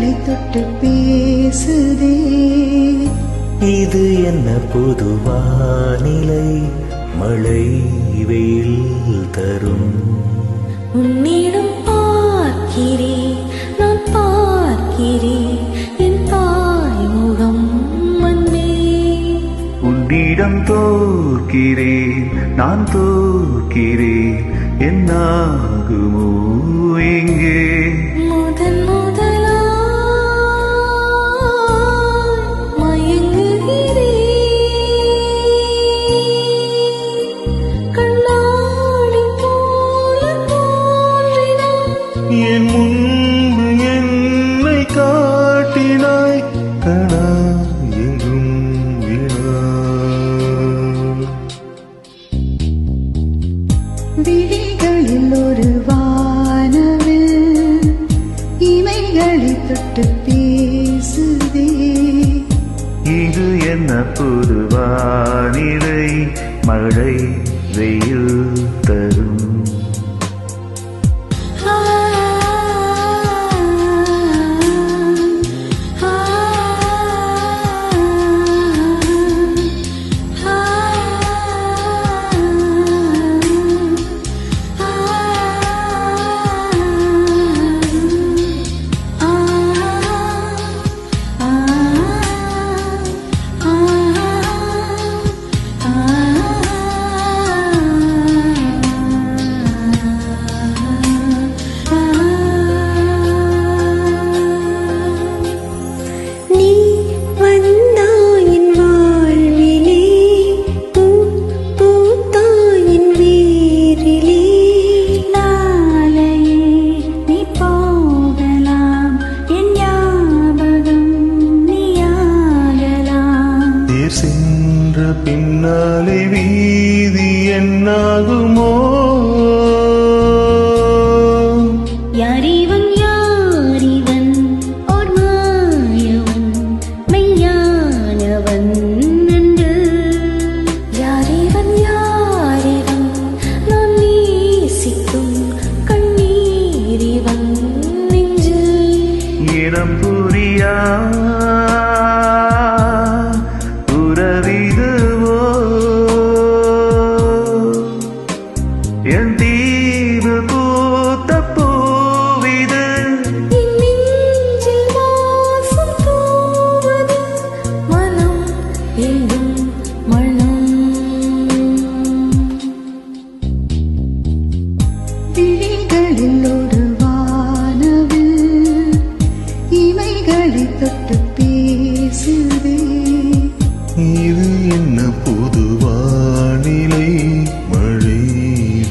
விழிகளை தொட்டு பேசுதே. இது என்ன புது வானிலை, மழை வெயில் தரும். உன்னிடம் பார்க்கிறேன், நான் பார்க்கிறேன் என் தாய் முகம் மன்னே. உன்னிடம் தோற்கிறேன், நான் தோற்கிறேன், என்னாகுமோ எங்கே. முதன் முதலாய் மயங்குகிறேன், கண்ணாடி போல தோன்றினாய். என் முன்பு என்னை காட்டினாய், கணா எங்கும் வினா. விழிகளில் ஒரு வானவில் இமைகளை தொட்டு பேசுதே. இது என்ன புது வானிலை, மழை வெயில் தரும். ஆ ஆ நீ வந்தாயின் வாழ்விலே, பூ பூத்தாயின் வேரிலே. நாளையே நீ போகலாம், என் ஞாபகம் நீயாகலாம். தேர் சென்ற பின்னாலே வீதி என்னாகுமோ. யாரிவன் யாரிவன், ஓர் மாயவன் மெய்யானவன் என்று. யாரிவன் யாரிவன், நான் நேசிக்கும் கண்ணீரிவன் நெஞ்சு. இனம் புரியா உறவிதுவோ, என் தீவு பூத்த பூவிது. என் நெஞ்சில் வாசம் தூவது, மனம் எங்கும் மனம். விழிகளில் ஒரு வானவில் இமைகளை தொட்டு பேசுதே. இது என்ன புது வானிலை, மழை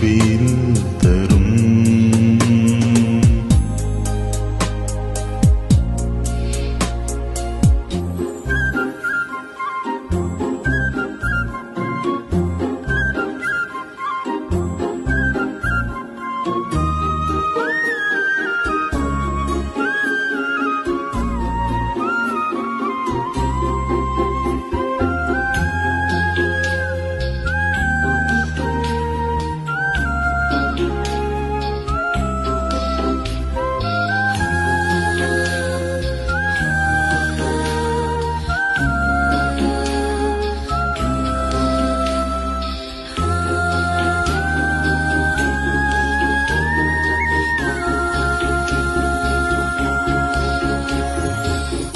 வெயில் தரும்.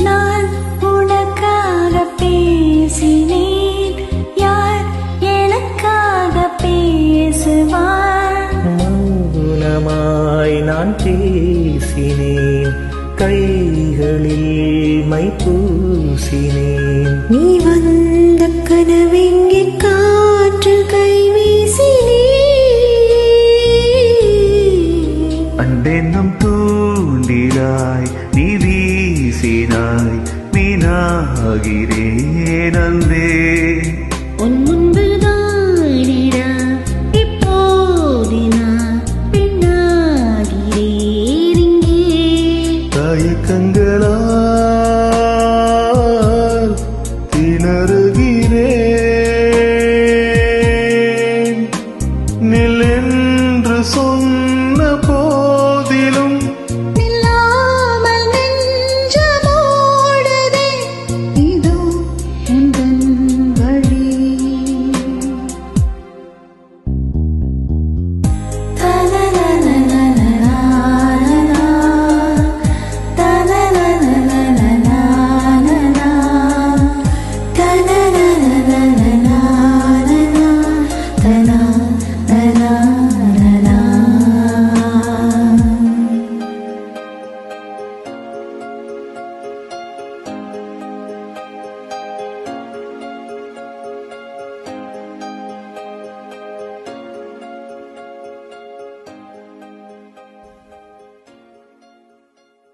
நான் உனக்காக பேசினேன், யார் எனக்காக பேசுவார். மௌனமாய் நான் பேசினேன், கைகளில் மை பூசினேன். நீ வந்த கனவெங்கே காற்று கை வீசினே. அன்பென்னும் தூண்டிலாய் நீ வீசினாய், மீனாகிறேன் அன்பே. உன் முன்பு